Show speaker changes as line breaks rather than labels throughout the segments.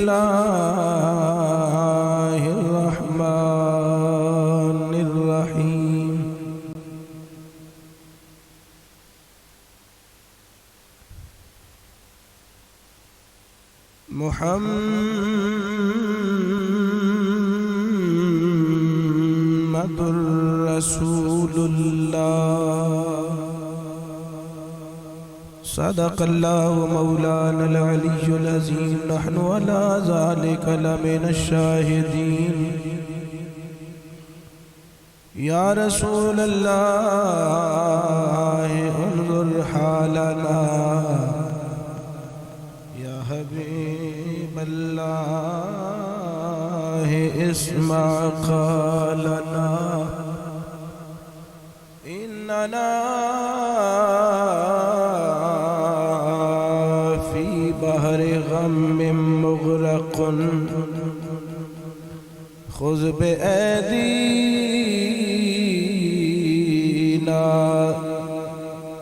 الله الرحمن الرحيم محمد رسول الله صدق الله مولانا العلي العظيم نحن على ذلك لمن الشاهدين يا رسول الله انظر حالنا يا حبيب الله اسمع قالنا إننا بحر غم مغرق خذ بأيدينا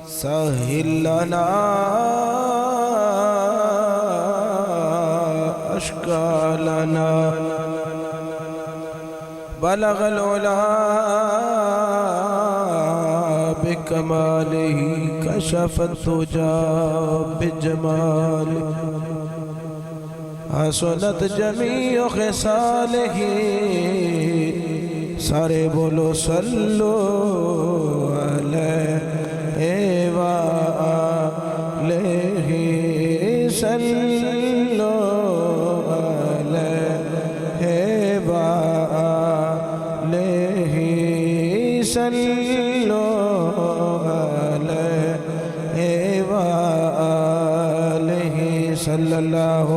سهل لنا أشكالنا بلغ العلا بكماله كشف الدجى بجماله حسنت جميع خصاله سارے بولو صلو علیہ وآلہ صلو علیہ وآلہ صلو صلی اللہ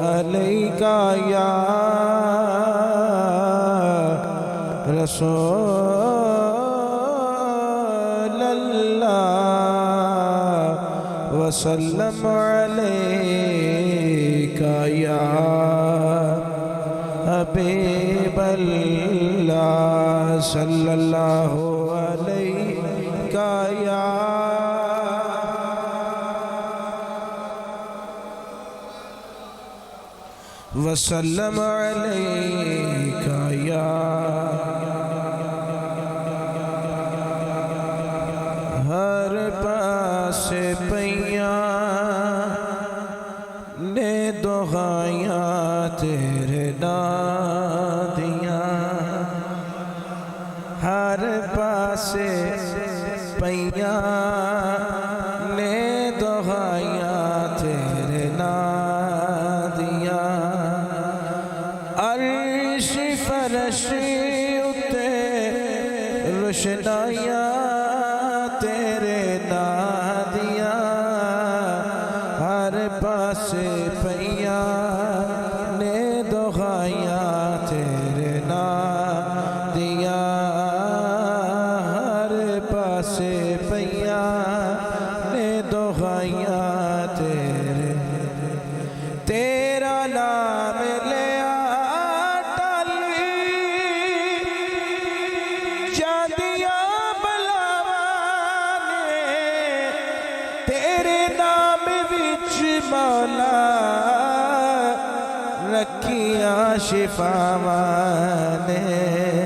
علیہ یا رسول اللہ وسلم علیہ یا حبیب اللہ صلی اللہ علیہ یا وسلم علیک یا ہر پاس پیاں نے دعائیاں تیرے نادیاں ہر پاس پیاں نے دعائیاں تیرے نادیاں عرش فرش اتے روشنائیاں تیرے نادیاں ہر پاس پیاں نے دعائیاں تیرے نادیاں ہر پاس پیاں نے دعائیاں تیرے تیرا نام لیا مولا رکھیاں شفاواں نے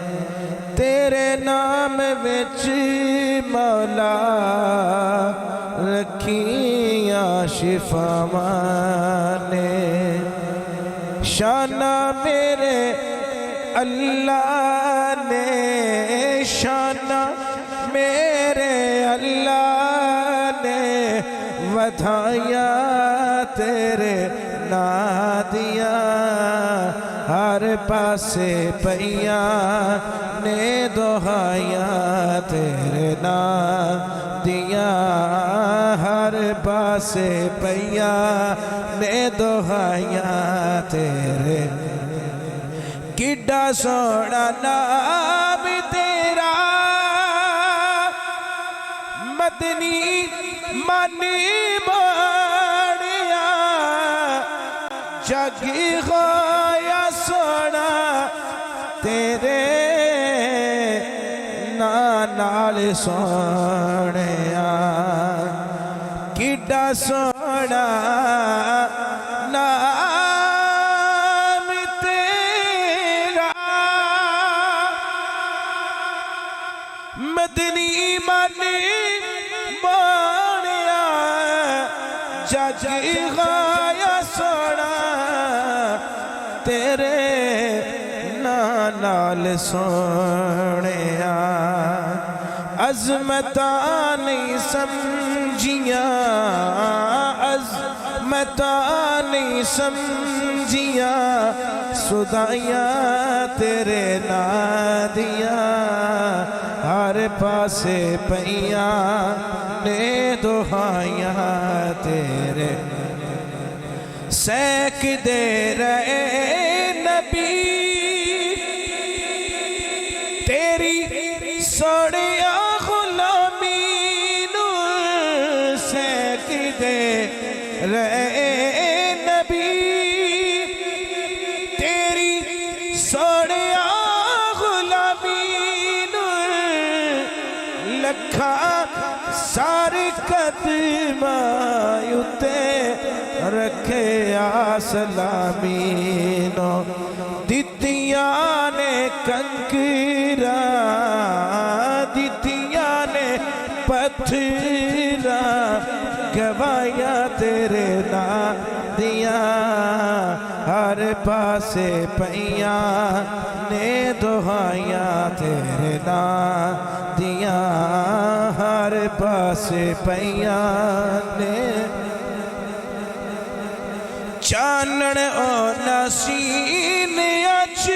تیرے نام وچ مولا رکھیاں شفاواں نے شانہ میرے اللہ نے شانہ میرے اللہ نے ودھائیاں تیرے نادیاں ہر پاسے پیاں نے دعائیاں تیرے نادیاں ہر پاسے پیاں نے دعائیاں تیرے کڈا سونا نام تیرا مدنی مانی مانیا جگی ہویا سونا تیرے نال سونیا کڈا سونا نام مدنی مانی مانیا جج غایا سونا تیرے نال سونیا عظمتاں نہیں سمجھیاں عظمتاں نہیں سمجھیاں سدائیاں تیرے نادیاں ہر پاسے پئیاں نے دہائیاں تیرے سینکدے رہے نبی تیری سوڑیا غلامی نو سینکدے رہے نبی تیری سوڑیا غلامی نو لکھا سارے قدمہ یوتے رکھے سلامی نو دتیاں نے کنکرا دتیاں نے پتھرا گوایا تیرے نادیاں ہر پاسے پئیاں نے دہائیاں تیرے نادیاں ہر پاسے پئیاں نے چانن او نسین اچ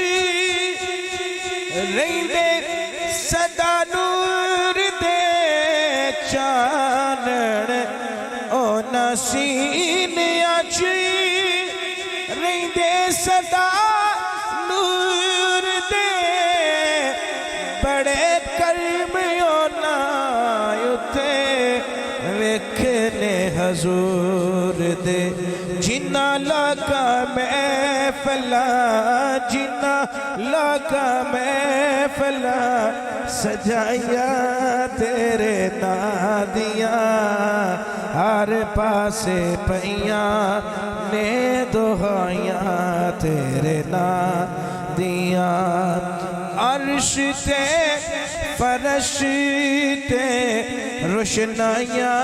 رہندے صدا نور دے چانن او نسین اچ رہندے صدا نور دے بڑے کرم اونا یوتے ویکھنے حضور دے جنہ لگا محفلا جنہ لگا محفلا سجائیاں تیرے نادیاں ہر پاسے پئیاں نے دہائیاں تیرے نادیاں عرش تے فرش تے روشنائیاں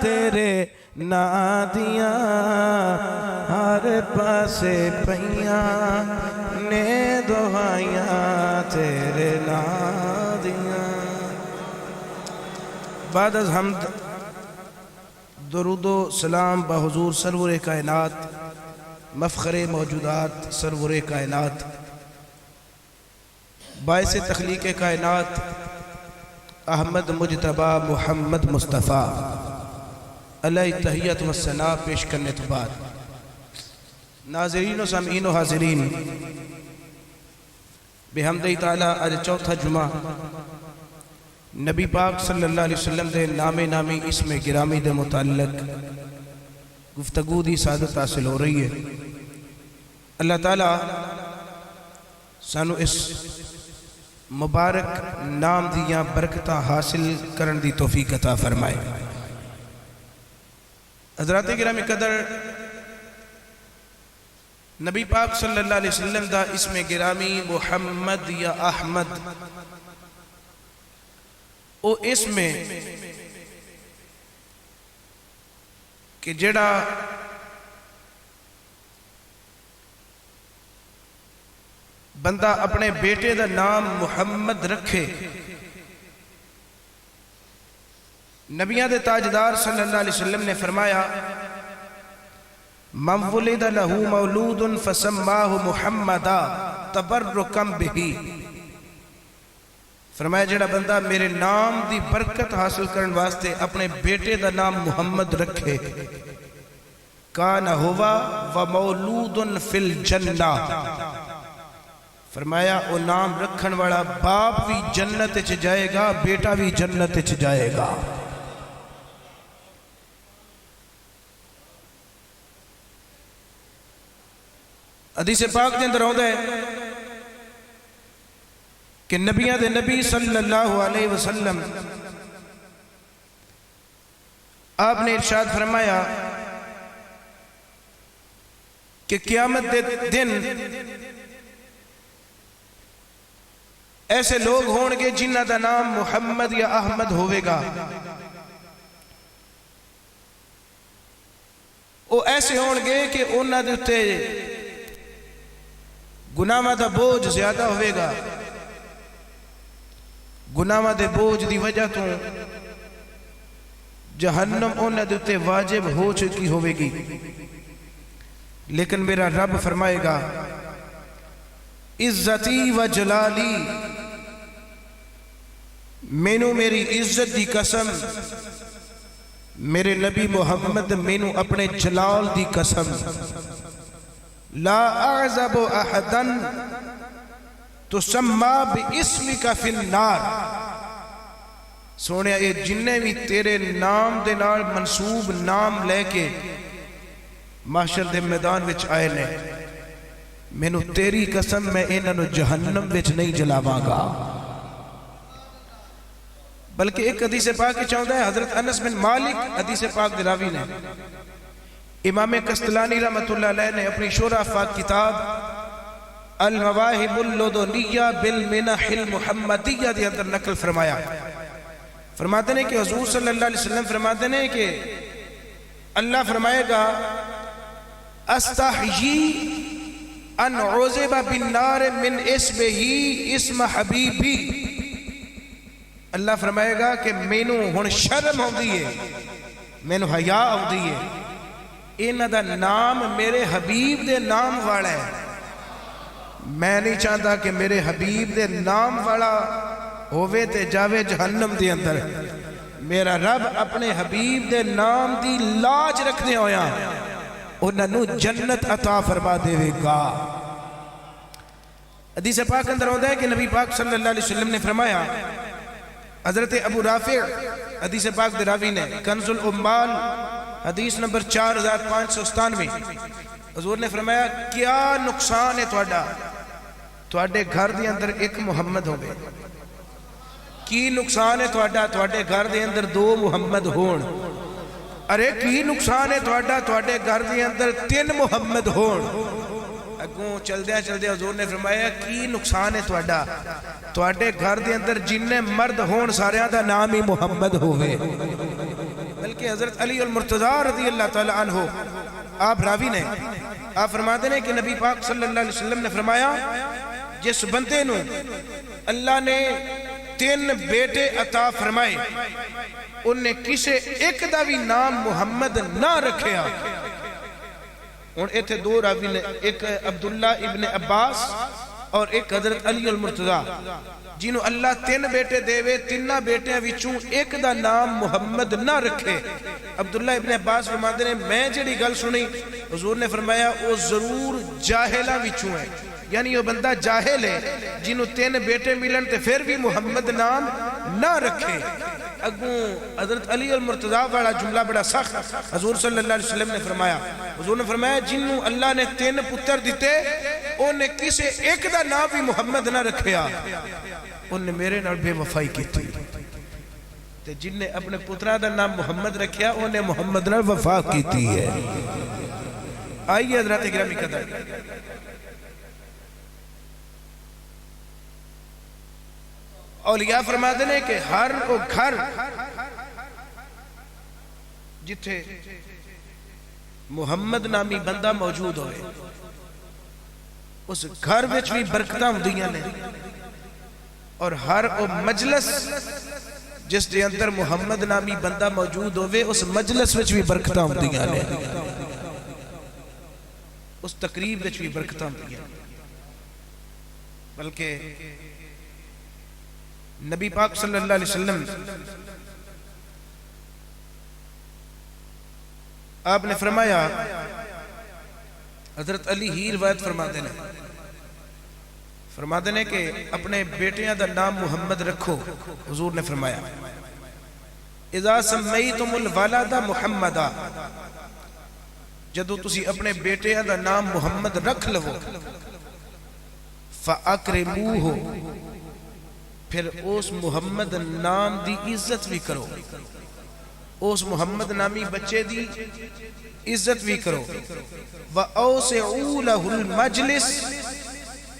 تیرے نادیاں ہر پاسے پئیاں نے دہائیاں تیرے نادیاں بعد از حمد درود و سلام بحضور سرور کائنات مفخر موجودات سرور کائنات باعث تخلیق کائنات احمد مجتبی محمد مصطفیٰ علیہ تحیت و ثنا پیش کرنے تو بعد ناظرین و سامعین و حاضرین بحمدہ تعالیٰ آج چوتھا جمعہ نبی پاک صلی اللہ علیہ وسلم دے نامی اسم گرامی دے متعلق گفتگو دی سعادت حاصل ہو رہی ہے۔ اللہ تعالیٰ سانو اس مبارک نام دیاں برکتہ حاصل کرن دی توفیق عطا فرمائے۔ حضرات گرامی قدر نبی پاک صلی اللہ علیہ وسلم دا اسم گرامی محمد یا احمد او اسم کہ جڑا بندہ اپنے بیٹے دا نام محمد رکھے نبیان دے تاجدار صلی اللہ علیہ وسلم نے فرمایا من ولد لہو مولود فسماہ محمدا تبرکم بہی، فرمایا جڑا بندہ میرے نام دی برکت حاصل کرن واسطے اپنے بیٹے دا نام محمد رکھے کان ہوا ومولود فی الجنہ، فرمایا وہ نام رکھن والا باپ بھی جنت چ جائے گا بیٹا بھی جنت چ جائے گا۔ حدیث پاک دے اندر ہوتا ہے کہ نبیان دے نبی صلی اللہ علیہ وسلم آپ نے ارشاد فرمایا کہ قیامت دے دن ایسے لوگ ہون گے جنہ دا نام محمد یا احمد ہوئے گا، وہ ایسے ہون گے کہ انہاں دے اتے گناہاں دا بوجھ زیادہ ہوئے گا، گناہاں دے بوجھ دی وجہ تو جہنم انہاں دے اتے واجب ہو چکی ہوئے گی، لیکن میرا رب فرمائے گا عزتی و جلالی، مینو میری عزت دی قسم، میرے نبی محمد مینو اپنے جلال دی قسم، لا اعذب احدا تسمى باسمک فی النار، سونے یہ جنہیں بھی تیرے نام دے نال منصوب نام لے کے محشر دے میدان وچ آئے نے، مینو تیری قسم میں انہوں جہنم وچ نہیں جلاواں گا۔ بلکہ ایک حدیث پاک کی چاہتا ہے، حضرت انس بن مالک حدیث پاک دراوی نے، امام قسطلانی رحمت اللہ علیہ نے اپنی شورہ افاق کتاب المواہب اللدنیہ بالمنح المحمدیہ دے اندر نقل فرمایا، فرماتے ہیں کہ حضور صلی اللہ علیہ وسلم فرماتے ہیں کہ اللہ فرمائے گا استحیی ان عذب بالنار من اسمہی اسم حبیبی، اللہ فرمائے گا کہ مینو ہن شرم ہوندی ہے، مینو حیا ہوندی ہے، انہاں دا نام میرے حبیب دے نام والا ہے، میں نہیں چاہتا کہ میرے حبیب دے نام والا ہووے تے جاوے جہنم دے اندر، میرا رب اپنے حبیب دے نام دی لاج رکھنے ہویا انہاں نو جنت عطا فرما دے گا۔ حدیث پاک اندر ہوتا ہے کہ نبی پاک صلی اللہ علیہ وسلم نے فرمایا، حضرت ابو رافع حدیث پاک دراوی نے کنز الامال حدیث نمبر 4597، حضور نے فرمایا کیا نقصان ہے تواڈے گھر دے اندر ایک محمد ہوگے، کی نقصان ہے تواڈے گھر دے اندر 2 محمد ہون، ارے کی نقصان ہے تواڈے گھر دے اندر 3 محمد ہون، اگوں چلدیا حضور نے فرمایا کی نقصان ہے تواڈے گھر دے اندر جننے مرد ہون ساریاں دا نام ہی محمد ہوئے۔ بلکہ حضرت علی المرتضی رضی اللہ تعالی عنہ آپ راوی نے، آپ فرماتے ہیں کہ نبی پاک صلی اللہ علیہ وسلم نے فرمایا جس بندے نو اللہ نے 3 بیٹے عطا فرمائے انہیں کسے ایک دا بھی نام محمد نہ رکھیا، اور ایتھے 2 راوی نے، ایک عبداللہ ابن عباس اور ایک حضرت علی المرتضی، جنہوں اللہ 3 بیٹے دے وے، 3 بیٹے وچوں ایک دا نام محمد نہ رکھے۔ عبداللہ ابن عباس فرماتے ہیں میں جڑی گل سنی، حضور نے فرمایا وہ ضرور جاہلہ وچوں ہے، یعنی وہ بندہ جاہل ہے جنہوں 3 بیٹے ملن تے پھر بھی محمد نام نہ رکھے۔ اگوں حضرت علی المرتضی والا جملہ بڑا سخت، حضور صلی اللہ علیہ وسلم نے فرمایا، حضور نے فرمایا جنہوں اللہ نے 3 پتر دیتے انہیں کسے ایک دا نام بھی محمد نہ رکھیا، انہیں میرے نال بے وفائی کی تھی، تے جن نے اپنے پترہ دا نام محمد رکھیا انہیں محمد نال وفا کی تھی ہے۔ آئیے حضرات گرامی قدر، اولیاء فرماتے ہیں کہ ہر وہ گھر جتھے محمد نامی بندہ موجود ہوئے اس گھر وچ بھی برکتاں ہوندیاں نے، اور ہر وہ مجلس جس دے اندر محمد نامی بندہ موجود ہوئے اس مجلس وچ بھی برکتاں ہوندیاں نے، اس تقریب وچ بھی برکتاں ہوندیاں۔ بلکہ نبی پاک صلی اللہ علیہ وسلم آپ نے فرمایا، حضرت علی ہی روایت فرماتے ہیں کہ اپنے بیٹیاں دا نام محمد رکھو، حضور نے فرمایا اذا سمیتم الولد محمدا، جدو تسی اپنے بیٹیاں دا نام محمد رکھ لو، فَأَكْرِمُوهُ، پھر اس محمد نام دی عزت بھی کرو، اس محمد نامی بچے دی عزت بھی کرو، وَأَوْسِعُوا لَهُ الْمَجْلِسِ،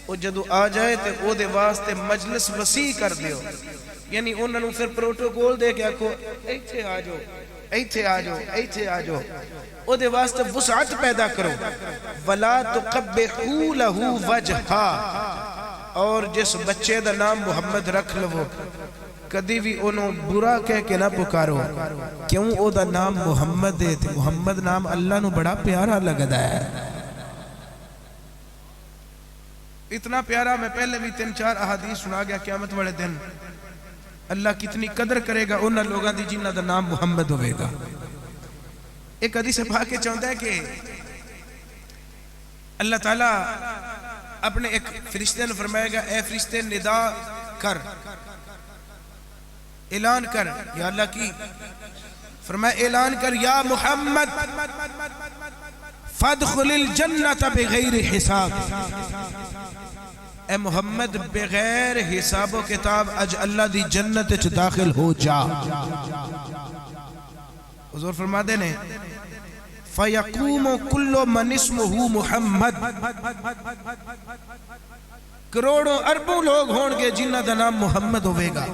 وہ جدو آ جائے تو او دے واسطے مجلس وسیع کر دیو، یعنی انہوں نے پھر پروٹوکول دے کے آکھو ایتھے آ جاؤ ایتھے آ جاؤ ایتھے آ جاؤ، او دے واسطے وسعت پیدا کرو۔ وَلَا تُقَبِّحُوا لَهُ وَجْهًا، اور جس بچے دا نام محمد رکھ لو کدی بھی انہوں برا کہہ کے نہ پکارو، کیوں او دا نام محمد ہے، محمد نام اللہ نو بڑا پیارا لگدا ہے، اتنا پیارا۔ میں پہلے بھی 3-4 احادیث سنا گیا قیامت والے دن اللہ کتنی قدر کرے گا انہاں لوگاں دی جنہاں دا نام محمد ہوئے گا۔ ایک حدیث پاک کے چاہتا ہے کہ اللہ تعالیٰ اپنے ایک فرشتے نے فرمائے گا اے فرشتے ندا کر، اعلان کر، یا اللہ کی فرمائے اعلان کر یا محمد فادخل الجنت بغیر حساب، اے محمد بغیر حساب و کتاب اج اللہ دی جنت چ داخل ہو جا۔ حضور فرما دے نے فَيَقُومُ كُلُّ مَنِ اسْمُهُ محمد، کروڑوں اربوں لوگ ہون گے جنہ دا نام محمد ہوئے گا،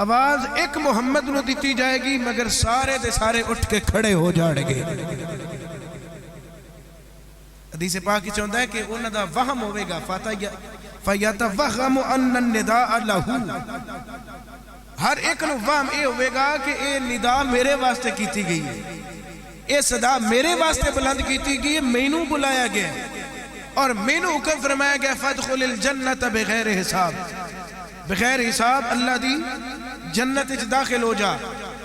آواز ایک محمد نو دیتی جائے گی مگر سارے دے سارے اٹھ کے کھڑے ہو جاڑے گے۔ حدیث پاک کی چاہتا ہے کہ انہوں دا وہم ہوئے گا فَيَتَوَغَّمُ أَنَّ النِّدَاءَ لَهُ، ہر ایک نو وہم اے ہوئے گا کہ اے ندا میرے واسطے کیتی گئی ہے، اے صدا میرے واسطے بلند کیتی گئی ہے، مینوں بلایا گیا اور مینوں حکم فرمایا گیا فَادْخُلِ الْجَنَّةَ بغیر حساب، بغیر حساب اللہ دی جنت اچ داخل ہو جا۔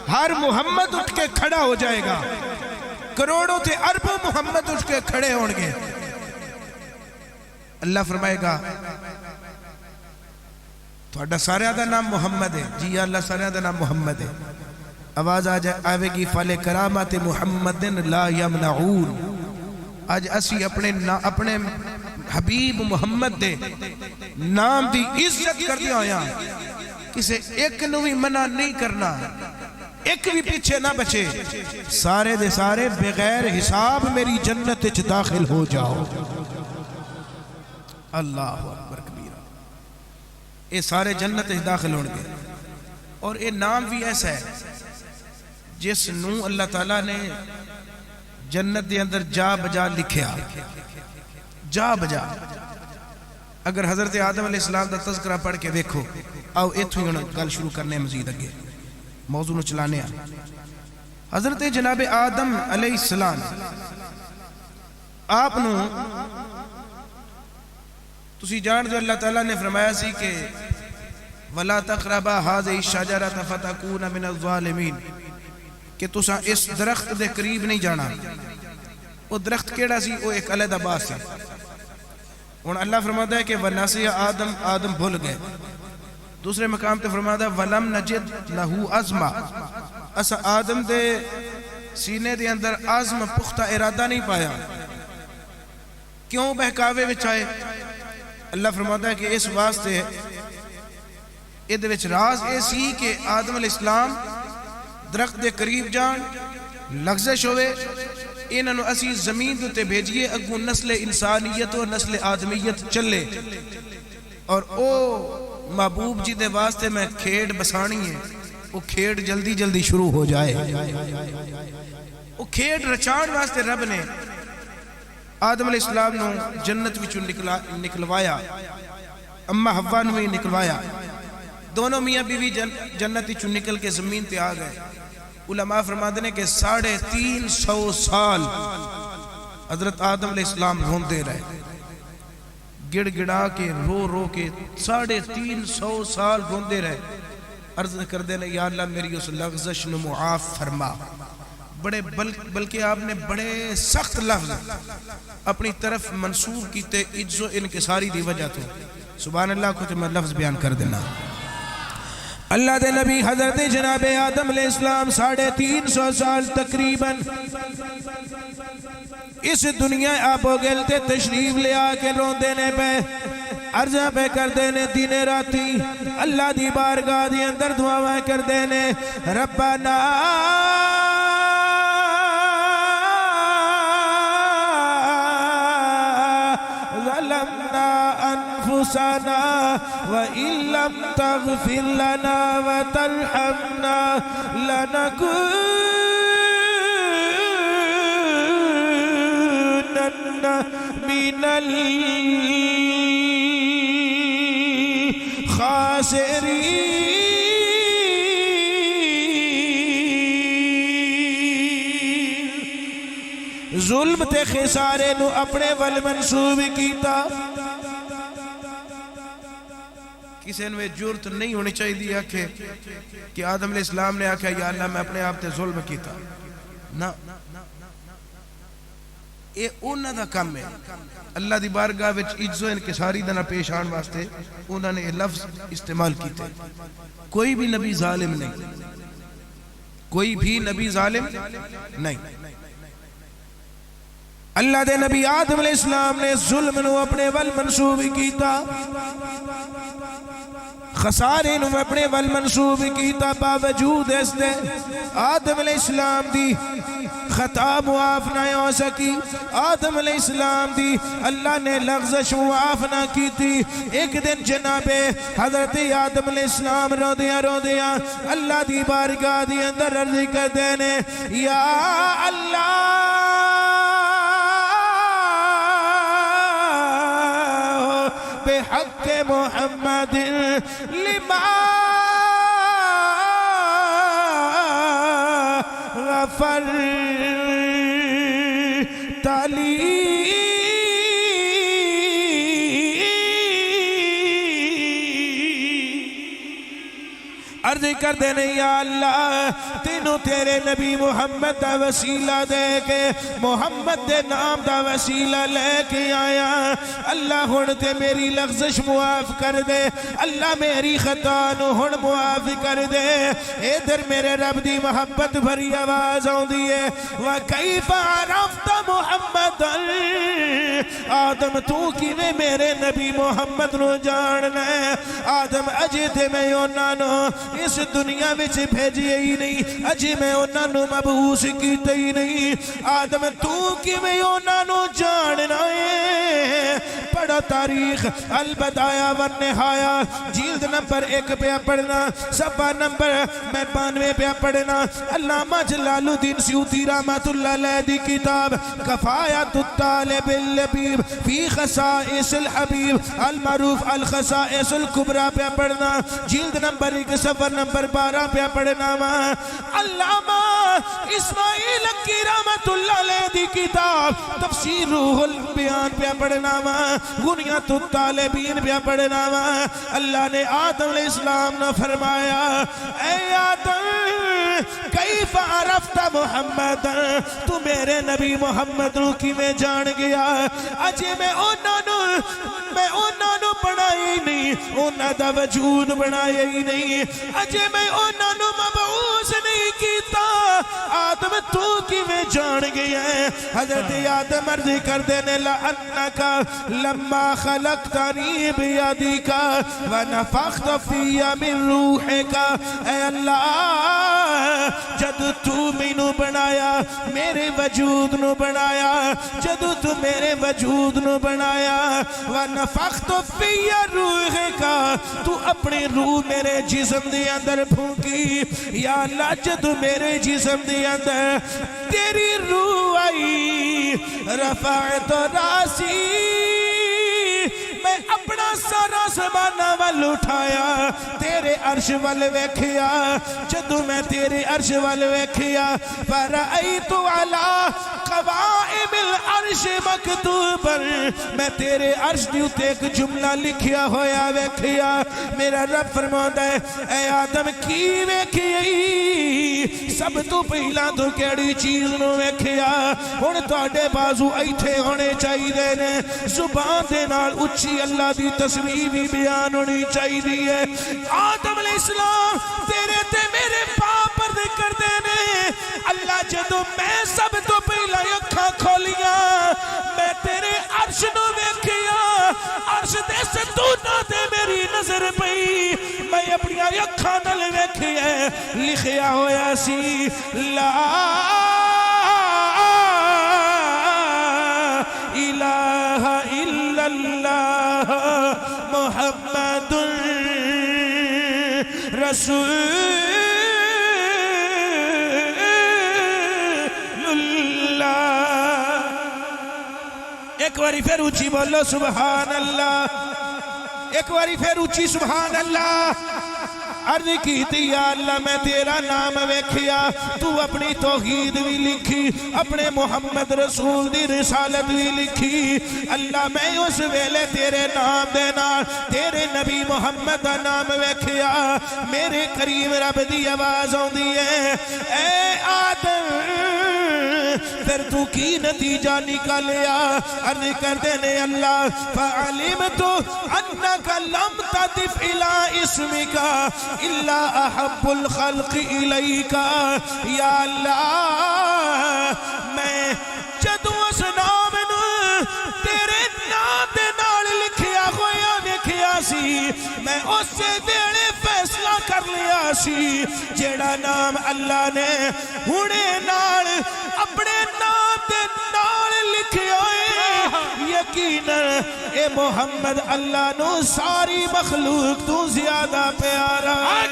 ہر محمد اٹھ کے کھڑا ہو جائے گا، کروڑوں تے اربوں محمد اٹھ کے کھڑے ہون گے۔ اللہ فرمائے گا تھوڑا سارے دا نام محمد ہے، جی اللہ سارے دا نام محمد ہے، آواز آوے گی فَلِ كَرَامَةِ مُحَمَّدٍ لَا يَمْنَعُونَ، آج اسی اپنے حبیب محمد دے نام دی عزت کر دیا ہویا، کسے ایک نو بھی منع نہیں کرنا، ایک بھی پیچھے نہ بچے، سارے دے سارے بغیر حساب میری جنت اچ داخل ہو جاؤ۔ اللہ اکبر کبیرہ، اے سارے جنت اچ داخل ہوں گے۔ اور اے نام بھی ایسا ہے جس نو اللہ تعالیٰ نے جنت دے اندر جا بجا لکھیا، جا بجا۔ اگر حضرت آدم علیہ السلام دا تذکرہ پڑھ کے دیکھو، آؤ ایتھو ہی گل شروع کرنے مزید اگے موضوع نو چلانے ہیں۔ حضرت جناب آدم علیہ السلام آپ نو تسی جان دو اللہ تعالیٰ نے فرمایا سی کہ وَلَا تَقْرَبَا هَذِهِ الشَّجَرَةَ فَتَكُونَ مِنَ الظَّالِمِينَ، کہ تساں اس درخت دے قریب نہیں جانا۔ وہ درخت کیڑا سی؟ وہ ایک علیحدہ بات سی۔ اور اللہ فرماتا ہے کہ وَنَسِيَ آدم، آدم بھول گئے۔ دوسرے مقام تے فرماتا ہے وَلَمْ نَجِدْ لَهُ عَزْمًا، اسا آدم دے سینے دے اندر عزم پختہ ارادہ نہیں پایا۔ کیوں بہکاوے وچ آئے؟ اللہ فرماتا ہے کہ اس واسطے ادھے وچ راز ایسی کہ آدم علیہ السلام درخت دے قریب جان، لغزش ہوئے، انہوں اسی زمین تے بھیجئے اگوں نسل انسانیت و نسل آدمیت چلے، اور او محبوب جی دے واسطے میں کھیڑ بسانی ہے، وہ کھیڑ جلدی جلدی شروع ہو جائے۔ وہ کھیڑ رچان واسطے رب نے آدم علیہ السلام نو جنت وچوں نکلوایا، اما حوا نو ہی نکلوایا، دونوں میاں بیوی جنت وچوں نکل کے زمین تے آ گئے۔ علماء فرماتے ہیں کہ 350 سال حضرت آدم علیہ السلام روندے رہے، گڑ گڑا کے رو رو کے 350 سال روندے رہے، عرض کر دینے یا اللہ میری اس لغزش نو معاف فرما۔ بلکہ آپ نے بڑے سخت لفظ اپنی طرف منسوب کیتے عجز و انکساری دی وجہ تو، سبحان اللہ کو تو میں لفظ بیان کر دینا۔ اللہ دے نبی حضرت جناب آدم علیہ السلام 350 سال تقریباً اس دنیا آب و گل تے تشریف لے آ کے رون دینے پہ عرضہ پہ کر دینے دن راتی اللہ دی بارگاہ دی اندر دعاویں کر دینے ربنا ظلمنا أنفسنا وإن لم تغفر لنا وترحمنا لنكونن من الخاسرين. ظلم تے خسارے نو اپنے ول منسوب کیتا. کسی نے جرت نہیں ہونی چاہیے کہ آدم علیہ السلام نے آکھا یا اللہ میں اپنے آپ تے ظلم کیتا. نا اے انہاں دا کم ہے. اللہ دی بارگاہ وچ عجز و انکساری دا نہ پیش آن واسطے انہاں نے یہ لفظ استعمال کیتے. کوئی بھی نبی ظالم نہیں, کوئی بھی نبی ظالم نہیں. اللہ دے نبی آدم علیہ السلام نے ظلم نو اپنے ول منسوب کیتا, خسارے نو اپنے ول منسوب کیتا. باوجود اس دے آدم علیہ السلام دی خطا معاف نہ ہو سکی. آدم علیہ السلام دی اللہ نے لغزش معاف نہ کی تھی. ایک دن جناب حضرت آدم علیہ السلام رو دیاں اللہ دی بارگاہ دی اندر عرض کر دینے یا اللہ بحق محمد لما غفرت لی. عرض کر دینے یا اللہ تینوں تیرے نبی محمد دا وسیلہ دے کے محمد دے نام دا وسیلہ لے کے آیا. اللہ ہن تے میری لغزش معاف کر دے, اللہ میری خطا نو ہن معاف کر دے. ادھر میرے رب دی محبت بھری آواز آؤندی ہے وَكَيْفَ عَرَفْتَ مُحَمَّدًا. آدم تو کیویں میرے نبی محمد نو جاننا ہے؟ آدم اجے تے میں انہاں نو اس دنیا وچ بھیجے ہی نہیں, اجے میں انہاں نو مبعوث کیتے ہی نہیں. آدم تو کیویں انہاں نو جاننا ہے؟ پڑھا تاریخ البدایہ والنہایہ جلد نمبر 1 پہ پڑھنا, صفحہ نمبر 92 پہ پڑھنا. علامہ جلال الدین سیوطی رحمۃ اللہ علیہ دی کتاب کفایت الطالب اللبیب فی خصائص الحبیب المعروف الخصائص الکبریٰ پہ پڑھنا, جلد نمبر 1 صفحہ نمبر 12 پہ پڑھنا. علامہ اسماعیل کی رحمۃ اللہ علیہ دی کتاب تفسیر روح البیان پہ پڑھنا, غنیت الطالبین پہ پڑھنا. اللہ نے آدم علیہ السلام نے فرمایا اے آدم کیف عرفت محمد, تو میرے نبی محمد نو کیویں جان گیا؟ اجے میں انہاں نو بنایا ہی نہیں, انہاں دا وجود بنایا ہی نہیں, اجے میں انہاں نو مبعوث نہیں کیتا. آدم تو کیویں جان گیا ہے؟ حضرت آدم عرض کر دینے لأنک لما خلقتنی بیدک ونفخت فی من روحک. اے اللہ جد تو مینو بنایا, میرے وجود نو بنایا, جد تو میرے وجود نو بنایا ونفخت فی روحک, تو اپنی روح میرے جسم دے اندر پھونکی. یا اللہ جد میرے جسم دے اندر تیری روح آئی رفعت راسی, میں اپنا سارا زمانہ ول اٹھایا, تیرے عرش ول ویکھیا. جدو میں تیرے عرش ول ویکھیا فرأیت علی قوائم العرش مکتوبا, میں تیرے عرش دی اُتے ایک جملہ لکھیا ہویا ویکھیا. میرا رب فرماتا ہے اے آدم کی ویکھیا؟ سب تو پہلا تو کیڑی چیز نو ویکھیا؟ ہن تواڈے بازو ایتھے ہونے چاہیے نے, زبان دے نال اچھی اللہ دی تسبیح بھی بیان ہونی چاہیے. آدم علیہ السلام تیرے تے میرے پاپ پردے کر دینے. اللہ جدو میں سب تو پہلا اکھاں کھولیاں میں تیرے عرش نو ویکھیا, عرش دے ستوناں تے میری نظر پئی, میں اپنی اکھاں نال ویکھیا لکھیا ہویا سی لا الہ الا اللہ محمد رسول اللہ. ایک باری پھر اونچی بولو سبحان اللہ. ایک باری پھر اونچی سبحان اللہ. عرض کی تھی یا اللہ میں تیرا نام ویکھیا تو اپنی توحید بھی لکھی اپنے محمد رسول دی رسالت بھی لکھی. اللہ میں اس ویلے تیرے نام دے نال تیرے نبی محمد دا نام ویکھیا میرے کریم رب دی آواز آندی ہے اے آدم پھر تو کی نتیجہ نکالیا. عرض کردے نے اللہ فعلمت انک لم تدف الى اسمک الا احب الخلق الیک. یا اللہ میں جدوں اس نام نو تیرے نام دے نال لکھیا ہویا ویکھیا سی میں اس ویلے فیصلہ کر لیا سی جیڑا نام اللہ نے ہنے نال اپنے نام دے نال لکھیا ہے یقیناً اے محمد اللہ نو ساری مخلوق تو زیادہ پیارا ہے.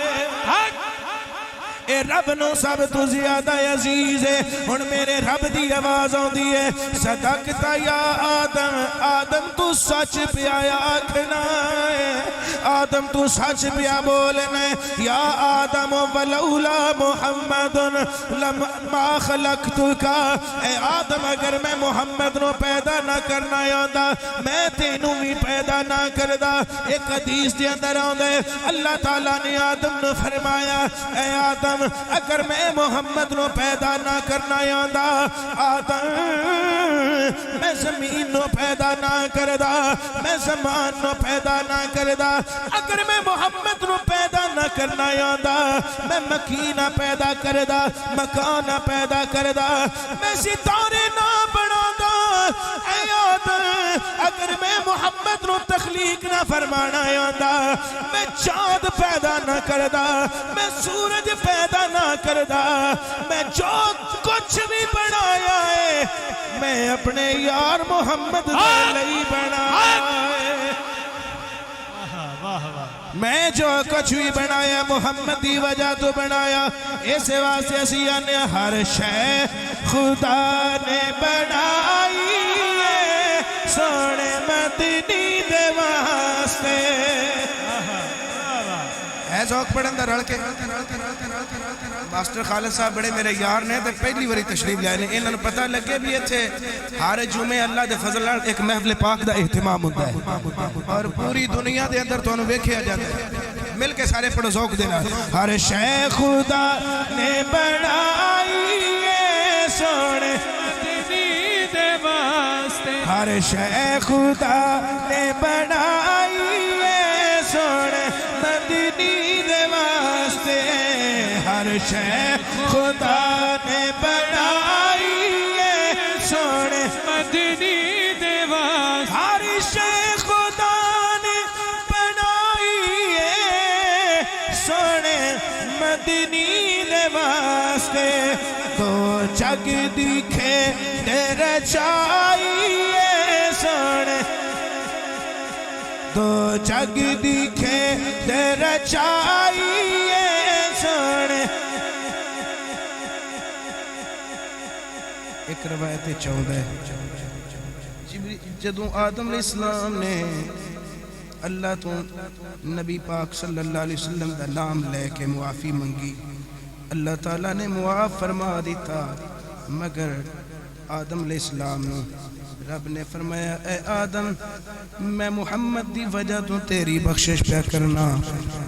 اے رب نو سب تو زیادہ عزیز ہے. ہن میرے رب دی آواز آندی ہے صدقتا یا آدم. آدم تو سچ پیا آکھنا ہے آدم تو سچ پیا بولنا ہے. یا آدم ولولا محمد لما خلقتک. اے آدم اگر میں محمد نو پیدا نہ کرنا آندا میں تینوں بھی پیدا نہ کردا. ایک حدیث دے اندر آندا ہے اللہ تعالیٰ نے آدم نو فرمایا اے آدم اگر میں محمد نو پیدا نہ کرنا آندا آدم میں زمین نو پیدا نہ کردا میں زمان نو پیدا نہ کردا. اگر میں محمد نو پیدا نہ کرنا آندا میں مکینہ پیدا کردا مکانہ پیدا کردا میں ستارے نہ بنادا. اے آدم اگر میں محمد نو تخلیق نہ فرمانا آندا میں چاند پیدا نہ کردا میں سورج پیدا نہ کردا. میں جو کچھ بھی بنایا ہے میں اپنے یار محمد دے لئی بنایا ہے. میں جو کچھ بھی بنایا محمد دی وجہ تو بنایا. اس واسطے اسی آنے ہر شے خدا نے بنائی ہے سونے مدنی دے واسطے. ہے ذوق پڑھن دا رل کے. ماسٹر خالد صاحب بڑے میرے یار نے تے پہلی واری تشریف لائے نے. انہاں نوں پتہ لگے بھی ایتھے ہر جمعے اللہ دے فضل نال ایک محفل پاک دا اہتمام ہوندا ہے اور پوری دنیا دے اندر تانوں ویکھیا جاندا ہے. مل کے سارے پڑھو ذوق دے نال. ہر شے خدا نے بنائی ہے سونے مدنی دے واسطے. ہر شے خدا نے بنائی ہے سونے مدنی دے واسطے. ہر شے خدا نے بنائی ہے سونے مدنی دے واسطے. ہر شے خدا نے بنائی ہے سونے مدنی دے واسطے. تو جگ دکھے تیرے چاہیے سونے تو جگ دکھے تیرے چاہیے سونے. ایک روایت 14 جدوں آدم علیہ السلام نے اللہ تو نبی پاک صلی اللہ علیہ وسلم دا نام لے کے معافی منگی اللہ تعالیٰ نے معاف فرما دیتا. مگر آدم علیہ السلام نے رب نے فرمایا اے آدم میں محمد دی وجہ تو تیری بخشش پہ کرنا.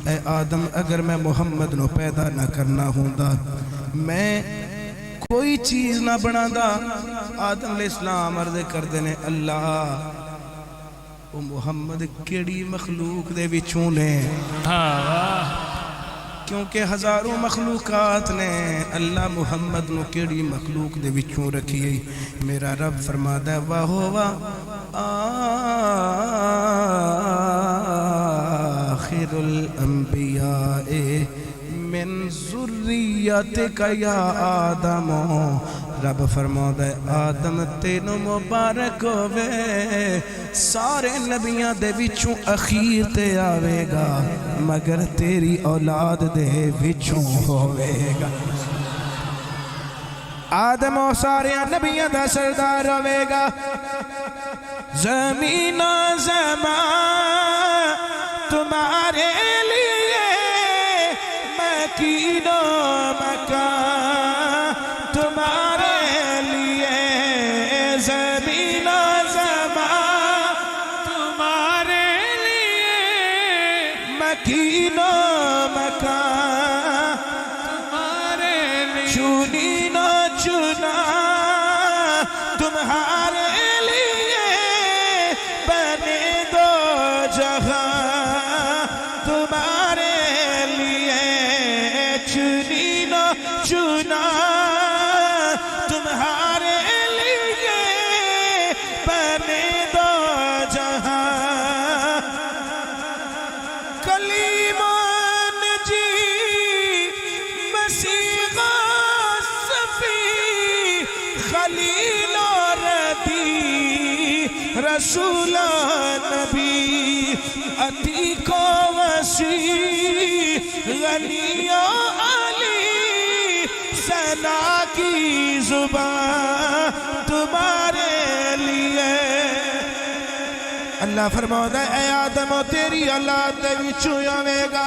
اے آدم اگر میں محمد نو پیدا نہ کرنا ہوندا میں کوئی چیز نہ بنا دا. آدم علیہ السلام عرض کر دینے اللہ وہ محمد کیڑی مخلوق دے وچوں نے کیونکہ ہزاروں مخلوقات نے اللہ محمد نو کیڑی مخلوق دے وچوں رکھی ہے. میرا رب فرماتا ہے واہ واہ آخر الانبیاء من ذریتک یا آدم رب فرماؤندا ہے آدم تینوں مبارک ہوے سارے نبیاں دے وچوں اخیر تے آوے گا مگر تیری اولاد دے وچوں ہوے گا آدم و سارے نبیاں دا سردار ہوے گا زمین و زمان تمہارے لیے مکین و مکان تمہارے لیے زمین و زمان تمہارے لیے مکین و مکان تمہارے لیے چنین و چنا تمہارے لیے بنے دو جہاں تمہارے لیے چنین و چنا تمہارے لیے بنے دو جہاں کلیمان جی مسیح صفی خلیل و ردی رسول نبی عتیق و وسیع غنی و علی ثنا کی زبان تمہارے لیے اللہ فرماتا ہے اے آدم تیری اولاد دے وچوں آوے گا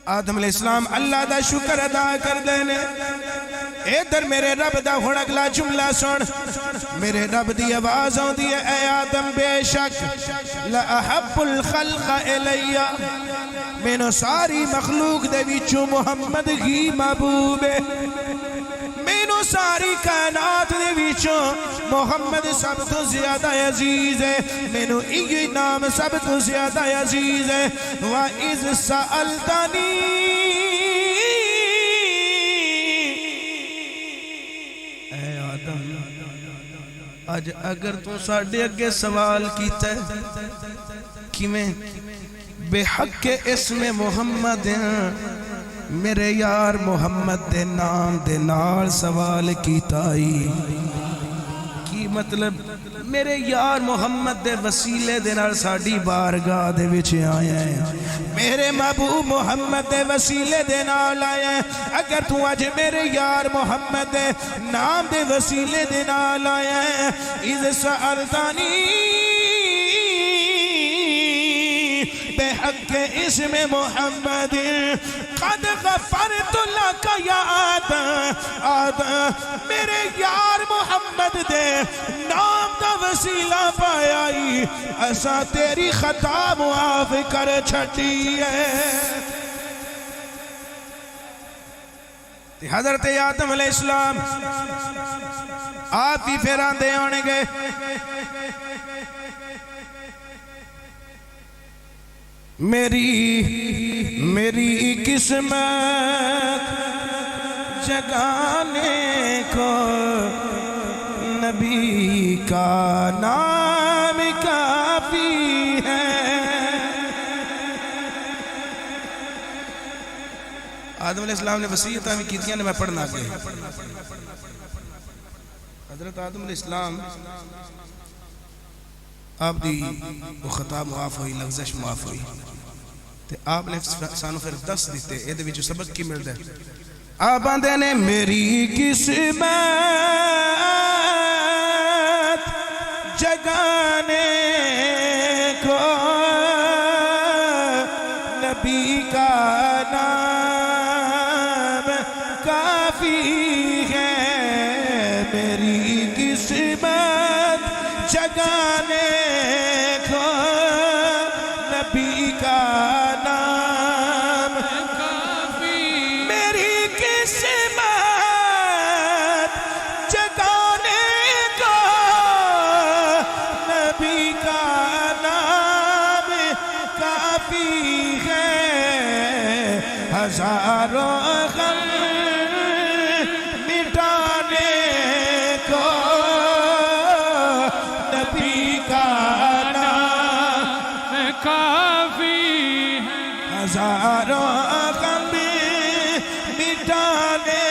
آدم علیہ السلام اللہ دا شکر ادا کر دینے ادھر میرے رب دا ہن اگلا جملہ سن میرے رب دی آواز آندی ہے اے آدم بے شک لأحب الخلق الی مینوں ساری مخلوق دے وچوں محمد ہی محبوب ہے مینوں ساری کائنات دے وچوں محمد سب تو زیادہ عزیز ہے مینوں ایہی نام سب تو زیادہ عزیز ہے وَإِذْ سَأَلْتَنِي اے آدم آج اگر تو ساڑھے اگے سوال کیتا ہے کیویں بے حق اسم محمد میرے یار محمد دے نام دے نال سوال کیتا ہی کی مطلب میرے یار محمد دے وسیلے دے نال ساڑی بارگاہ دے وچے آیا ہے میرے محبوب محمد دے وسیلے دے نال آیا ہے اگر تو آج میرے یار محمد دے نام دے وسیلے دے نال آیا ہے اِذْ سَأَلْتَنِي بے حق اسم محمد قد غفرت لک یا آدم میرے یار محمد دے نام دا وسیلہ پایائی ایسا تیری خطا معاف کر چھٹی ہے حضرت آدم علیہ السلام آپ ہی پھران دے آنے گئے میری قسمت جگانے کو نبی کا نام کافی ہے آدم علیہ السلام نے وصیتاں بھی کیتیاں نے میں پڑھنا گئے حضرت آدم علیہ السلام آپ دی وہ خطا معاف ہوئی لغزش معاف ہوئی تے آپ نے سانو پھر دس دیتے اے دے وچ سبق کی ملدا ہے آپ آندے نے میری قسمت جگانے کو نبی کا نام کافی ہے میری قسمت جگانے کو نبی کا نام کافی میری قسمت جگانے کو نبی کا نام کافی ہے ہزاروں غم مٹانے کو نبی کا نام کافی ہے ہزاروں غم مٹانے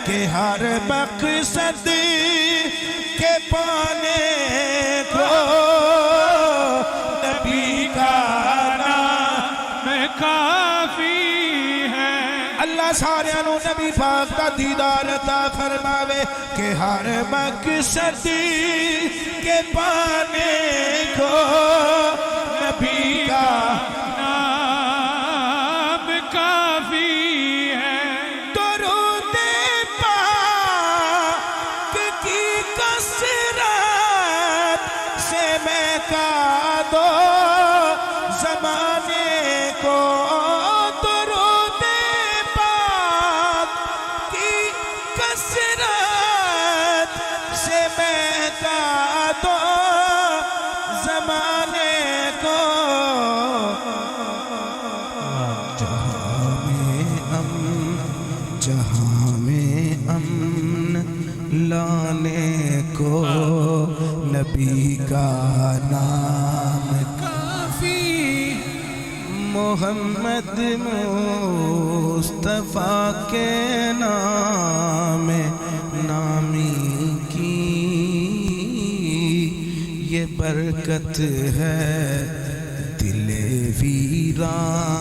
کہ ہر مقصد کے پانے کو نبی کا نام
کافی ہے۔
اللہ سارے نو نبی پاک دا دیدار عطا فرماوے کہ ہر مقصد کے پانے کو نبی کا
نام کافی ہے۔
درود پاک کی کثرت سے میں کا دو زمانے کو درود پاک کی کثرت سے میں کا دو زمانے کو جہاں میں امن لانے کو نبی کا نام کافی محمد مصطفیٰ کے نام نامی کی یہ برکت ہے دل ویران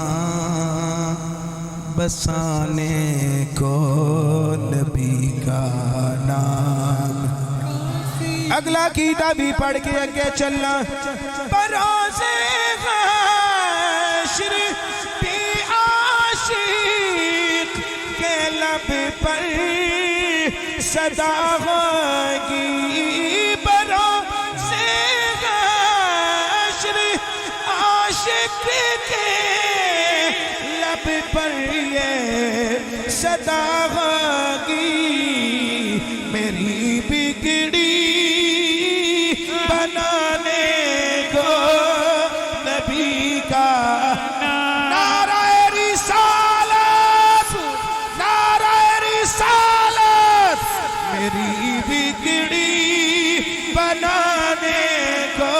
بسانے کو نبی کا نام۔ اگلا قیدہ بھی پڑھ کے آگے چلنا۔ بروز حشر بھی عاشق کے لب پر صدا ہوگی، بروز حشر عاشق کے لب پر یہ صدا ہوگی، میری بگڑی بنانے کو نبی کا نعرہ رسالت، نعرہ رسالت، میری بگڑی بنانے کو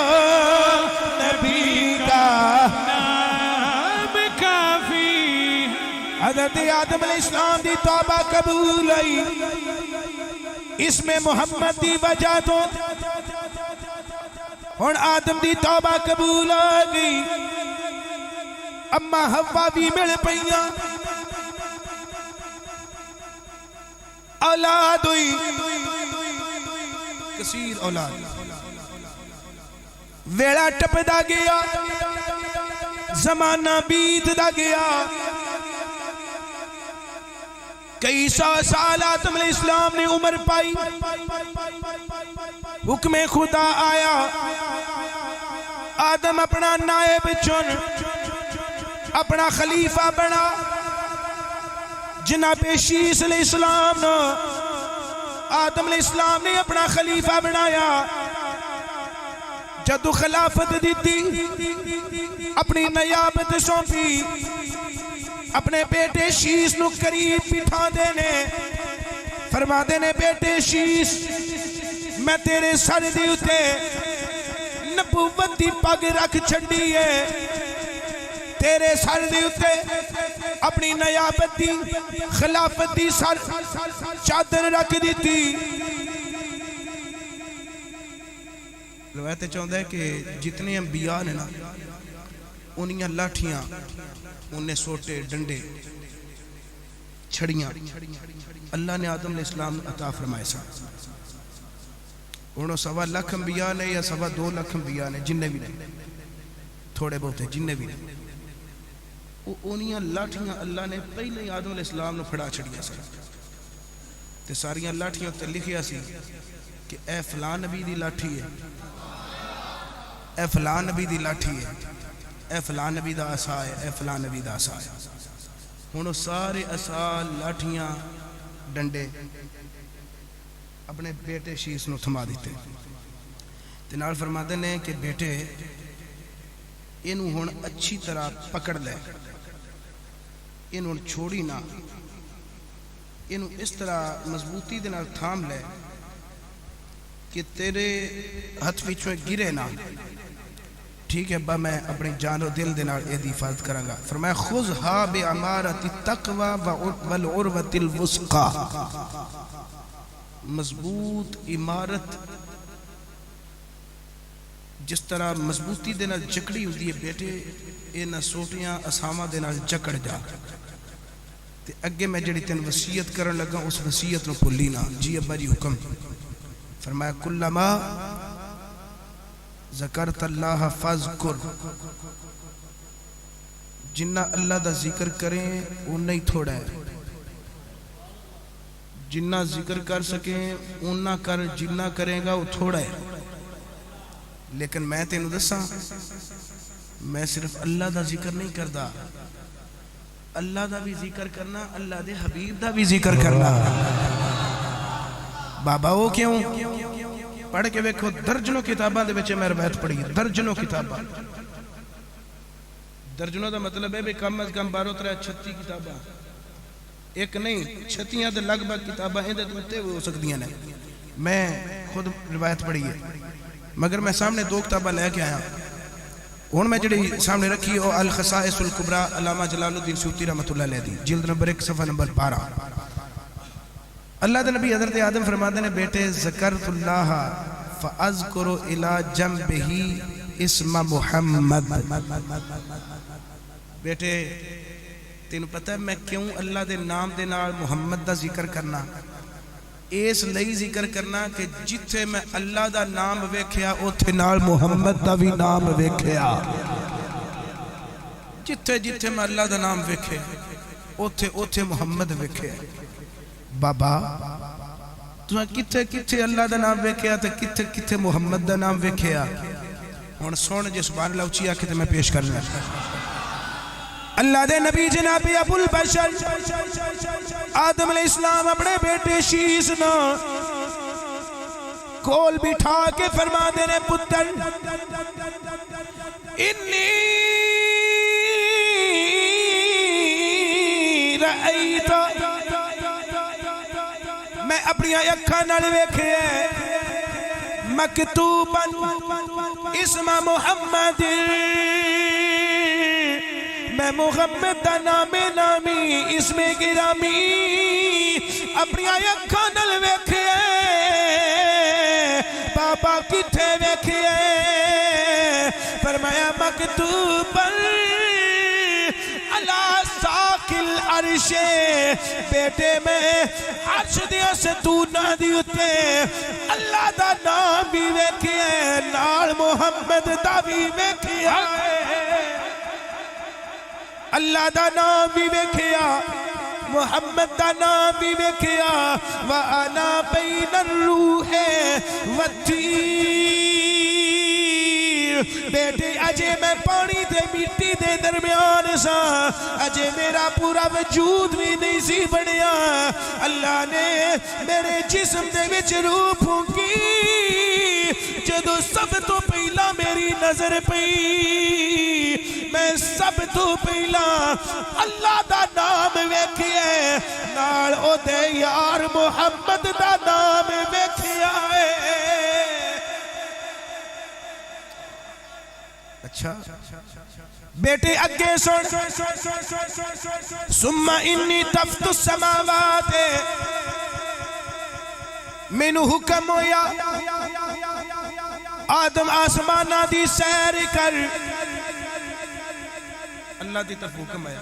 نبی کا حضرت آدم علیہ السلام دی توبہ قبول ہوئی، اس میں محمد دی وجہ تو ہن آدم دی توبہ قبول ہو گئی، اما حوا بھی مل پئیاں، اولاد ہوئی، کثیر اولاد، ویڑا ٹپدا گیا، زمانہ بیتدا گیا، کئی سو سال آدم علیہ السلام نے عمر پائی، حکم خدا آیا، آدم اپنا نائب چن، اپنا خلیفہ بنا، جناب شیس علیہ السلام نے آدم علیہ السلام نے اپنا خلیفہ بنایا، جدو خلافت دیتی، اپنی نیابت سونپی، اپنے بیٹے شیس نو قریب بٹھا دینے، فرما دینے بیٹے شیس میں تیرے سر دی اتے نبوت دی پگ رکھ چھڑی ہے، تیرے سر دی اتے اپنی نیابت دی خلافت دی سر چادر رکھ دیتی۔ روایت چاہتا ہے کہ جتنے انبیاء نے نا انہیں لاٹھیاں، انہیں سوٹے ڈنڈے چھڑیاں اللہ نے آدم علیہ السلام عطا فرمائے سا، انہوں 1.25 لاکھ انبیاء نے یا 2.25 لاکھ انبیاء نے، جننے بھی نہیں تھوڑے بہت ہیں، جننے بھی نہیں، انہیں لاٹھیاں اللہ نے پہلے آدم علیہ السلام نے پھڑا چھڑیاں سا، تے ساریاں لاٹھیاں تے لکھیا سی کہ اے فلان نبی دی لاٹھی ہے، اے فلان نبی دی لاٹھی ہے، اے فلان نبی دا عصا ہے، اے فلان نبی دا عصا ہے۔ ہن سارے عصا لاٹھیاں ڈنڈے اپنے بیٹے شیس نو تھما دیتے، تے نال فرماتے نے کہ بیٹے اینو ہن اچھی طرح پکڑ لے، اینو چھوڑی نہ، اینو اس طرح مضبوطی دے نال تھام لے کہ تیرے ہاتھ وچوں گرے نہ، ٹھیک ہے ابا میں اپنی جان و دل دے نال اے دی حفاظت کراں گا. فرمایا خذھا بعمارۃ التقوی والعروۃ الوثقی. مضبوط عمارت جس طرح مضبوطی دے نال جکڑی ہوندی ہے بیٹے انہاں سوٹیاں اساماں دے نال جکڑ جا. تے اگے میں جڑی تین وصیت کرن لگا اس وصیت نو بھولی نہ. جی ابا جی حکم. فرمایا کلما ذکرت اللہ فاذکر. جنہ اللہ دا ذکر کریں اُنہ ہی تھوڑا ہے. جنہ ذکر کر سکیں اُنہ کر, جنہ کرے گا وہ تھوڑا ہے. لیکن میں تینوں دساں میں صرف اللہ دا ذکر نہیں کردا, اللہ دا بھی ذکر کرنا, اللہ دے حبیب دا بھی ذکر کرنا. بابا وہ کیوں؟ پڑھ کے ویکھو درجنوں کتاباں دے وچ میں روایت پڑھی, درجنوں کتاباں. درجنوں دا مطلب ہے بے کم از کم 12-13-36 کتاباں, ایک نہیں 36 دے لگ بھگ کتاباں ایں دے تے ہو سکدیاں نے. میں خود روایت پڑھی ہے مگر میں سامنے 2 کتاباں لے کے آیا. ہن میں جڑی سامنے رکھی او الخصائص الکبریٰ علامہ جلال الدین سیوطی رحمۃ اللہ علیہ دی, جلد نمبر 1 صفحہ نمبر 12. اللہ دے نبی حضرت آدم فرماتے ہیں بیٹے ذکرت اللہ فاذکر الی جنبہ اسم محمد. بیٹے تینوں پتہ ہے میں کیوں اللہ دے نام دے نال محمد دا ذکر کرنا؟ اس لئی ذکر کرنا کہ جتھے میں اللہ دا نام ویکھیا اوتھے نال محمد دا بھی نام ویکھیا. جتھے جتھے میں اللہ دا نام ویکھے اوتھے اوتھے محمد ویکھے. بابا تو کتھے کتھے اللہ دا نام ویکھیا تے کتھے کتھے محمد دا نام ویکھیا؟ ہن سن جے سبحان اللہ اچھی آکھے تے میں پیش کرنا. اللہ دے نبی جناب ابو البشر آدم علیہ السلام اپنے بیٹے شیش نہ کول بٹھا کے فرما دینے پتر انی رأیت, میں اپنی اکھاں نال ویکھے مکتوبا اسم محمد, میں محمد دا نام نامی اسم گرامی اپنی اکھاں نال ویکھے. بابا کتھے ویکھے؟ فرمایا مکتوبا علی ساقل عرش. بیٹے میں عرش دیا ستونہ دی اتے اللہ دا نام بھی ویکھے نال محمد دا بھی ویکھے. اللہ دا نام بھی ویکھیا محمد دا نام بھی ویکھیا. وَأَنَا بَيْنَ الرُّوحِ وَالطِّيرِ. بیٹے اجے میں پانی دے مٹی دے درمیان سا, اجے میرا پورا وجود بھی نہیں سی بڑھیا. اللہ نے میرے جسم دے وچ روح پھونکی جدو سب تو پہلا میری نظر پئی میں سب تو پہلا اللہ دا نام ویکھیا نال او دے یار محمد دا نام ویکھیا ہے. اچھا بیٹے اگے سن ثم انی تفت السماوات من حکم ہویا آدم آسمانہ دی سیر کر. اللہ دی طرف حکم آیا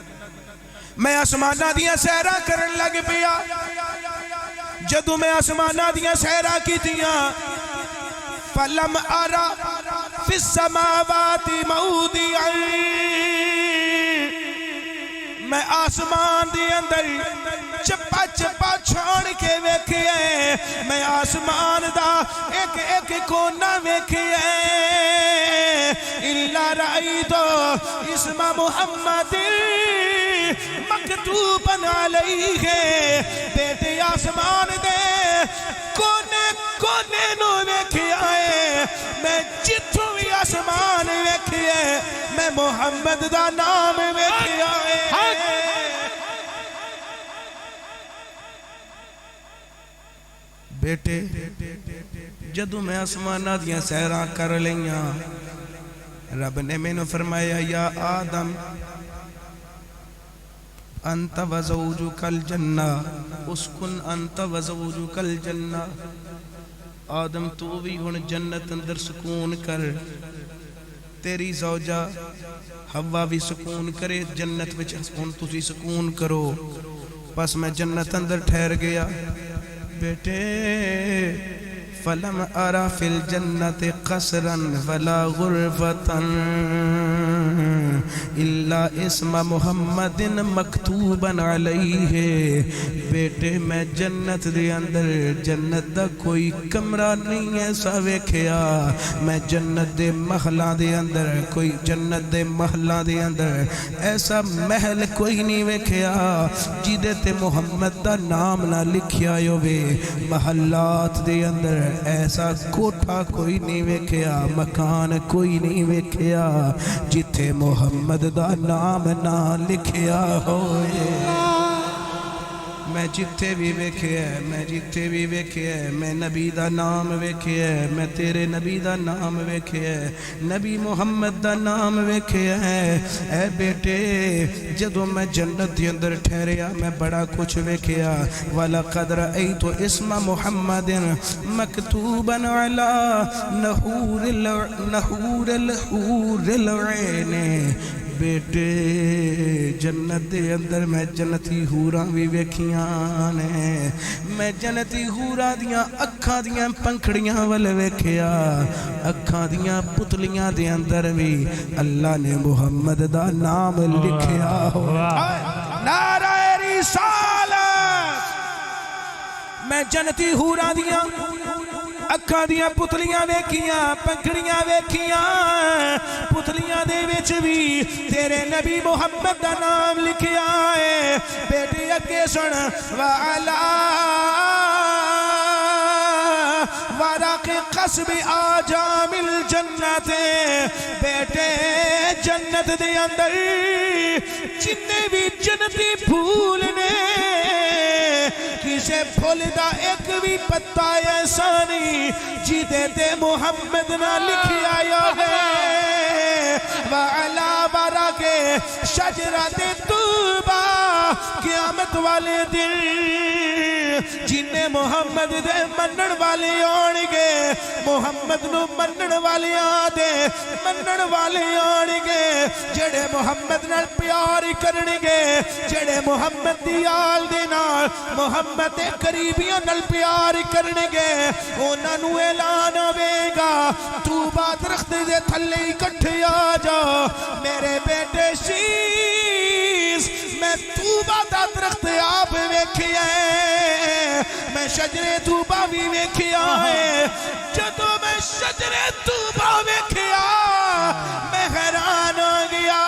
میں آسمانہ دیا سیرہ کرن لگ پیا. جدو میں آسمانہ دیا سیرہ کی دیا فلم ارا فی السماوات موضعا, میں آسمان دی اندر چپا چپا چھوڑ کے ویکھے, میں آسمان دا ایک ایک کونا ویکھے الا رأیت اسم محمد مکتوبا علیہ. بیٹے آسمان دے کونے کونے نو ویکھے میں جتوں بھی آسمان ویکھے میں محمد دا نام ویکھے بیٹے جدو میں آسمانہ دیاں سیراں کر لیاں رب نے میں نے فرمایا یا آدم انت وزوجک الجنہ اسکن انت وزوجک الجنہ آدم تو بھی ہن جنت اندر سکون کر تیری زوجہ حوا بھی سکون کرے جنت وچ ہن تسی سکون کرو بس میں جنت اندر ٹھہر گیا بیٹے فلم ارى في الجنة قصرا ولا غرفة الا اسم محمد مکتوبا علیہ بیٹے میں جنت دے اندر جنت دا کوئی کمرہ نہیں ایسا ویکھیا میں جنت دے محلہ دے اندر کوئی جنت دے محلہ دے اندر ایسا محل کوئی نہیں ویکھیا جیدے تے محمد دا نام نہ لکھیا ہوئے محلات دے اندر ایسا کوٹھا کوئی نہیں ویکھیا مکان کوئی نہیں ویکھیا جتھے محمد دا نام نہ لکھیا ہوئے میں جتھے بھی ویکھیا میں نبی دا نام ویکھیا میں تیرے نبی دا نام ویکھیا نبی محمد دا نام ویکھیا اے بیٹے جدو میں جنت دے اندر ٹھہریا میں بڑا کچھ ویکھیا وَلَقَدْ رَأَيْتُ اسْمَ مُحَمَّدٍ مَكْتُوبًا عَلَى نَحُورِ الْعَيْنِ بیٹے جنت دے اندر میں جنتی حوراں بھی ویکھیاں نے میں جنتی حوراں دیاں اکھاں دیاں پنکھڑیاں ول ویکھیا اکھاں دیاں پتلیاں دے اندر بھی اللہ نے محمد دا نام لکھیا ہوا نعرہ رسالت میں جنتی حوراں دیاں اکھاں دیاں پتلیاں ویکھیاں پنکھڑیاں ویکھیاں پتلیاں دے وچ بھی تیرے نبی محمد دا نام لکھیا ہے بیٹے اگے سن وعلا ورق قصب آجام الجنت بیٹے جنت دے اندر جننے بھی جنتی پھول نے کسے پھول دا ایک بھی پتا ایسا نہیں جیدے تے محمد نہ لکھی آیا ہے وعلا ورق شجرت طوبہ قیامت والے دن جنہیں محمد دے منن والے آنگے محمد نو منن والے آدے منن والے آنگے جڑے محمد نال پیار کرنگے جڑے محمد دی آل دے نال محمد دے قریبیاں نال پیار کرنگے انہاں نو اعلان ہوے گا طوبہ درخت دے تھلے اکٹھے آ جا میرے بیٹے شیز میں طوبہ دا درخت آپ ویکھیا ہے میں شجر طوبہ بھی ویکھیا ہے جدو میں شجر طوبہ ویکھیا میں حیران ہو گیا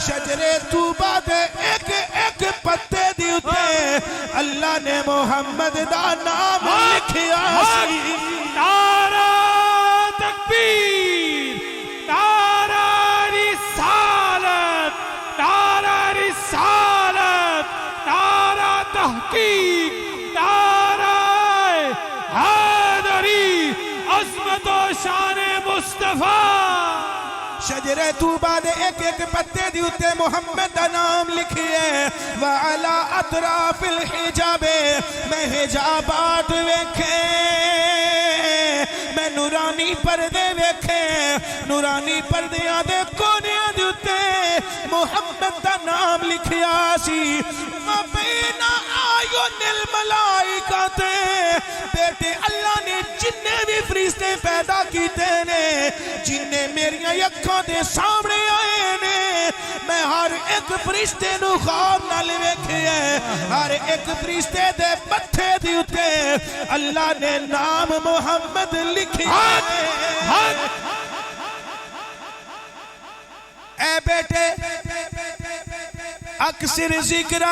شجر طوبہ دے ایک ایک پتے دی اتے اللہ نے محمد دا نام لکھیا سی
نعرہ تکبیر نعرہ رسالت نعرہ رسالت نعرہ تحقیق نعرہ حیدری عظمت و شان مصطفیٰ
شجر طوبہ دے ایک ایک پتے دی اتے محمد دا نام لکھئے وعلا اطراف الحجاب میں حجابات ویکھے میں نورانی پردے ویکھے نورانی پردے آدھے کونے آدھے اتے محمد دا نام لکھیا سی مبین آیون الملائکہ بیٹے اللہ نے جننے بھی فرشتے پیدا کیتے نے جننے میری اکھاں دے سامنے آئے نے میں ہر ایک فرشتے نو خواب نال ویکھیا ہر ایک فرشتے دے متھے دی اتے اللہ نے نام محمد لکھیا اے بیٹے اکثر ذکر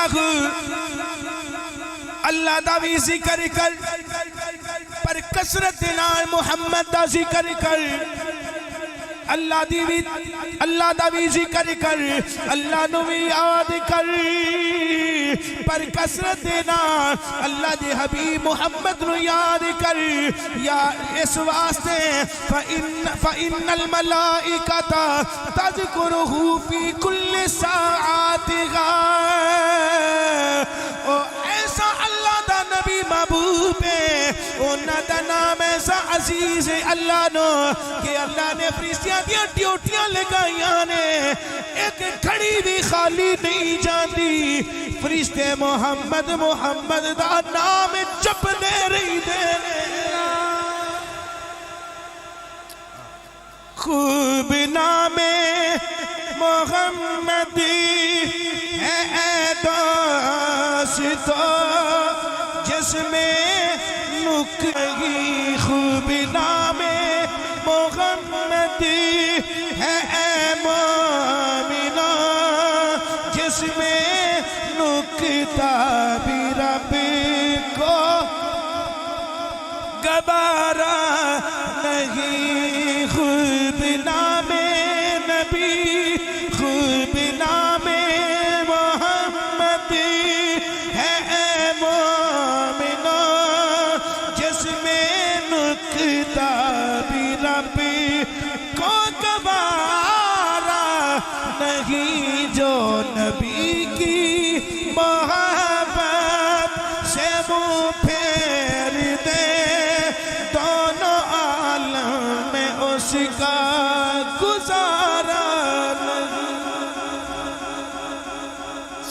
اللہ دا بھی ذکر کر پر کثرت نال محمد دا ذکر کر اللہ دا بھی ذکر کر اللہ نو بھی یاد کر پر کثرت دینا اللہ دے حبیب محمد نو یاد کر یا اس واسطے فَإِنَّ الْمَلَائِكَةَ تَذْكُرُهُ فِي كُلِّ سَاعَاتِهَا او ایسا اللہ دا نبی محبوب ہے اونا دا نام ایسا عزیز ہے اللہ نو کہ اللہ نے فرشتیاں دیا ڈیوٹیاں لگائیاں نے ایک کھڑی بھی خالی نہیں جاندی فرشتے محمد محمد دا نام جپ دے رہی دے خوب نام محمدی ہے دوستو جس میں نکلی خوب نام محمدی ہے مومنو جس میں نکتا بھی رب کو گوارا نہیں خوب نام نبی خوب نام محمد ہے مومنو جس میں نکتا بھی رب کو گوارا نہیں جو نبی کی محبت سے منہ پھیر دے دونوں عالم میں اس کا گزارا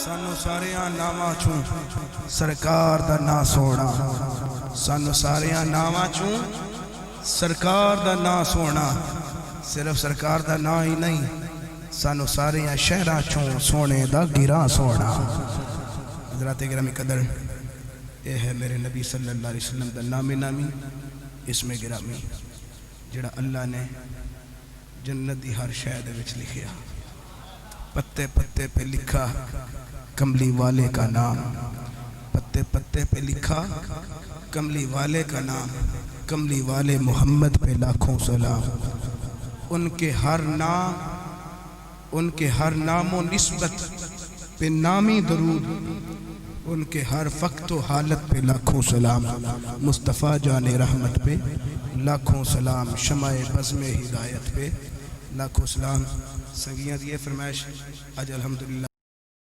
سانو ساریاں ناماں چوں سرکار دا نا سونا سانو ساریاں ناماں چوں سرکار دا نا سونا صرف سرکار دا نا ہی نہیں سانو ساریاں شہرہ چوں سونے دا گرا سونا حضرات گرامی قدر اے ہے میرے نبی صلی اللہ علیہ وسلم دا نامی اس میں گرامی جڑا اللہ نے جنت دی ہر شے دے وچ لکھیا پتے پتے پہ لکھا کملی والے کا نام پتے پتے پہ لکھا کملی والے کا نام کملی والے محمد پہ لاکھوں سلام ان کے ہر نام و نسبت پہ نامی درود ان کے ہر وقت و حالت پہ لاکھوں سلام مصطفیٰ جان رحمت پہ لاکھوں سلام شمع بزم ہدایت پہ لاکھوں سلام سنگیاں دیئے فرمائش آج الحمدللہ